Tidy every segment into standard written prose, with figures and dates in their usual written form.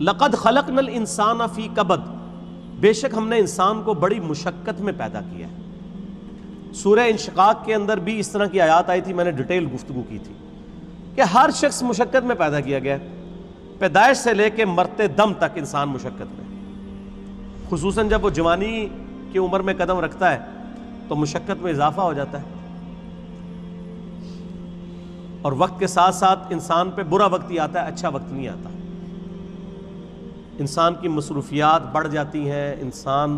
لقد خلقنا الانسان فی کبد، بے شک ہم نے انسان کو بڑی مشقت میں پیدا کیا ہے۔ سورہ انشقاق کے اندر بھی اس طرح کی آیات آئی تھی، میں نے ڈیٹیل گفتگو کی تھی کہ ہر شخص مشقت میں پیدا کیا گیا ہے، پیدائش سے لے کے مرتے دم تک انسان مشقت میں، خصوصاً جب وہ جوانی کی عمر میں قدم رکھتا ہے تو مشقت میں اضافہ ہو جاتا ہے، اور وقت کے ساتھ ساتھ انسان پہ برا وقت ہی آتا ہے، اچھا وقت نہیں آتا۔ انسان کی مصروفیات بڑھ جاتی ہیں، انسان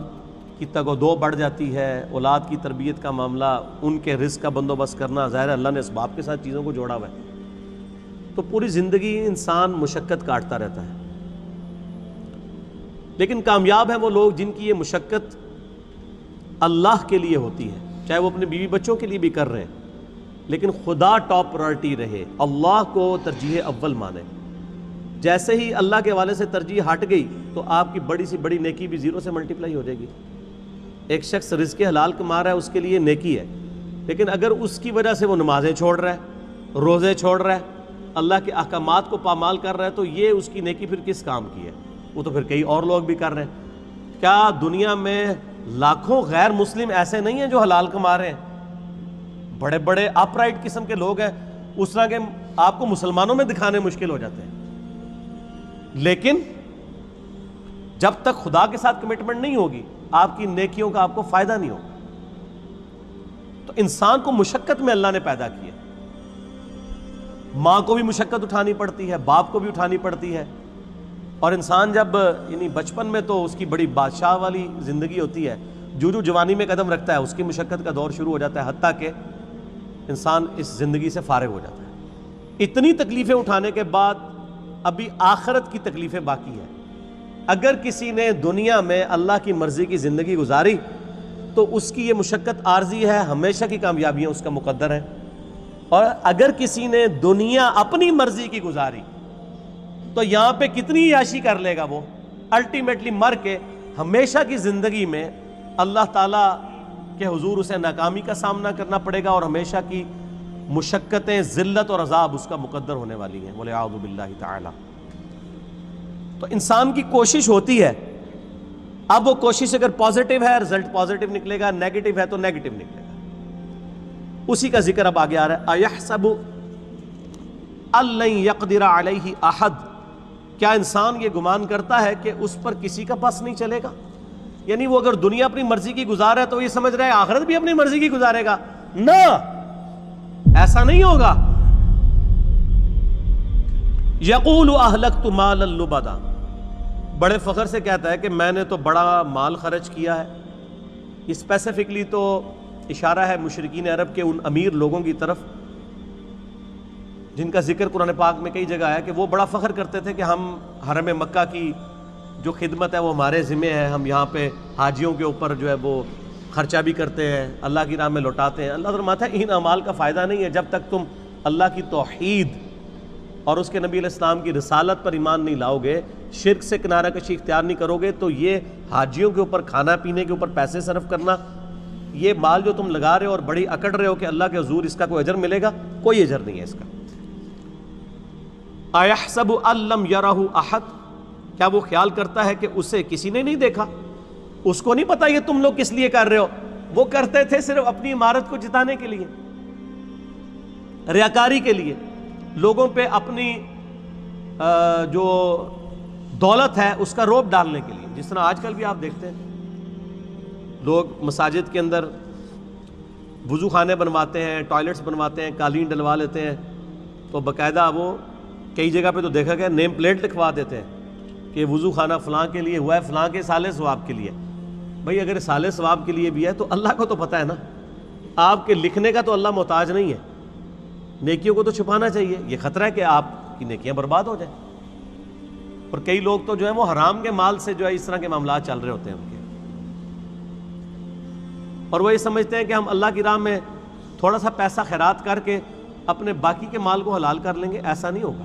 کی تگ و دو بڑھ جاتی ہے، اولاد کی تربیت کا معاملہ، ان کے رزق کا بندوبست کرنا، ظاہر ہے اللہ نے اسباب کے ساتھ چیزوں کو جوڑا ہوا ہے، تو پوری زندگی انسان مشقت کاٹتا رہتا ہے۔ لیکن کامیاب ہیں وہ لوگ جن کی یہ مشقت اللہ کے لیے ہوتی ہے، چاہے وہ اپنے بیوی بچوں کے لیے بھی کر رہے ہیں، لیکن خدا ٹاپ پرائرٹی رہے، اللہ کو ترجیح اول مانے۔ جیسے ہی اللہ کے حوالے سے ترجیح ہٹ گئی تو آپ کی بڑی سی بڑی نیکی بھی زیرو سے ملٹیپلائی ہو جائے گی۔ ایک شخص رزق حلال کما رہا ہے، اس کے لیے نیکی ہے، لیکن اگر اس کی وجہ سے وہ نمازیں چھوڑ رہا ہے، روزے چھوڑ رہا ہے، اللہ کے احکامات کو پامال کر رہا ہے، تو یہ اس کی نیکی پھر کس کام کی ہے؟ وہ تو پھر کئی اور لوگ بھی کر رہے ہیں۔ کیا دنیا میں لاکھوں غیر مسلم ایسے نہیں ہیں جو حلال کما رہے ہیں؟ بڑے بڑے اپ رائٹ قسم کے لوگ ہیں، اس طرح کے آپ کو مسلمانوں میں دکھانے مشکل ہو جاتے ہیں، لیکن جب تک خدا کے ساتھ کمٹمنٹ نہیں ہوگی آپ کی نیکیوں کا آپ کو فائدہ نہیں ہوگا۔ تو انسان کو مشقت میں اللہ نے پیدا کیا، ماں کو بھی مشقت اٹھانی پڑتی ہے، باپ کو بھی اٹھانی پڑتی ہے، اور انسان جب یعنی بچپن میں تو اس کی بڑی بادشاہ والی زندگی ہوتی ہے، جو جوانی میں قدم رکھتا ہے اس کی مشقت کا دور شروع ہو جاتا ہے، حتیٰ کہ انسان اس زندگی سے فارغ ہو جاتا ہے۔ اتنی تکلیفیں اٹھانے کے بعد ابھی آخرت کی تکلیفیں باقی ہیں۔ اگر کسی نے دنیا میں اللہ کی مرضی کی زندگی گزاری تو اس کی یہ مشقت عارضی ہے، ہمیشہ کی کامیابیاں اس کا مقدر ہے، اور اگر کسی نے دنیا اپنی مرضی کی گزاری تو یہاں پہ کتنی عیاشی کر لے گا، وہ الٹیمیٹلی مر کے ہمیشہ کی زندگی میں اللہ تعالیٰ کے حضور اسے ناکامی کا سامنا کرنا پڑے گا، اور ہمیشہ کی مشقتیں، ذلت اور عذاب اس کا مقدر ہونے والی ہیں، وَلِعَوْذُ بِاللَّهِ تعالی۔ تو انسان کی کوشش ہوتی ہے، اب وہ کوشش اگر پازیٹیو ہے رزلٹ پازیٹیو نکلے گا، نیگیٹو ہے تو نیگیٹو نکلے گا۔ اسی کا ذکر اب آگے آ رہا ہے، أَيَحْسَبُ أَن لَّن يَقْدِرَ عَلَيْهِ أَحَدٌ، کیا انسان یہ گمان کرتا ہے کہ اس پر کسی کا بس نہیں چلے گا؟ یعنی وہ اگر دنیا اپنی مرضی کی گزار ہے تو یہ سمجھ رہا ہے آخرت بھی اپنی مرضی کی گزارے گا، نہ، ایسا نہیں ہوگا۔ یقول اہلکت مالا لبدا، بڑے فخر سے کہتا ہے کہ میں نے تو بڑا مال خرچ کیا ہے۔ اسپیسیفکلی تو اشارہ ہے مشرکین عرب کے ان امیر لوگوں کی طرف جن کا ذکر قرآن پاک میں کئی جگہ ہے کہ وہ بڑا فخر کرتے تھے کہ ہم حرم مکہ کی جو خدمت ہے وہ ہمارے ذمہ ہے، ہم یہاں پہ حاجیوں کے اوپر جو ہے وہ خرچہ بھی کرتے ہیں، اللہ کی راہ میں لوٹاتے ہیں۔ اللہ فرماتا ہے ان اعمال کا فائدہ نہیں ہے جب تک تم اللہ کی توحید اور اس کے نبی علیہ السلام کی رسالت پر ایمان نہیں لاؤ گے، شرک سے کنارہ کشی اختیار نہیں کرو گے، تو یہ حاجیوں کے اوپر کھانا پینے کے اوپر پیسے صرف کرنا، یہ مال جو تم لگا رہے ہو اور بڑی اکڑ رہے ہو کہ اللہ کے حضور اس کا کوئی اجر ملے گا، کوئی اجر نہیں ہے اس کا۔ اَيَحْسَبُ أَن لَّمْ يَرَهُ أَحَدٌ، کیا وہ خیال کرتا ہے کہ اسے کسی نے نہیں دیکھا؟ اس کو نہیں پتا یہ تم لوگ کس لیے کر رہے ہو، وہ کرتے تھے صرف اپنی عمارت کو جتانے کے لیے، ریاکاری کے لیے، لوگوں پہ اپنی جو دولت ہے اس کا روب ڈالنے کے لیے۔ جس طرح آج کل بھی آپ دیکھتے ہیں لوگ مساجد کے اندر وضو خانے بنواتے ہیں، ٹوائلٹس بنواتے ہیں، قالین ڈلوا لیتے ہیں، تو باقاعدہ وہ کئی جگہ پہ تو دیکھا گیا نیم پلیٹ لکھوا دیتے ہیں کہ وضو خانہ فلاں کے لیے ہوا ہے، فلاں کے سالے ثواب کے لیے۔ بھئی اگر سالے ثواب کے لیے بھی ہے تو اللہ کو تو پتہ ہے نا، آپ کے لکھنے کا تو اللہ محتاج نہیں ہے، نیکیوں کو تو چھپانا چاہیے، یہ خطرہ ہے کہ آپ کی نیکیاں برباد ہو جائیں۔ اور کئی لوگ تو جو ہے وہ حرام کے مال سے جو ہے اس طرح کے معاملات چل رہے ہوتے ہیں ان کے، اور وہ یہ سمجھتے ہیں کہ ہم اللہ کی راہ میں تھوڑا سا پیسہ خیرات کر کے اپنے باقی کے مال کو حلال کر لیں گے، ایسا نہیں ہوگا۔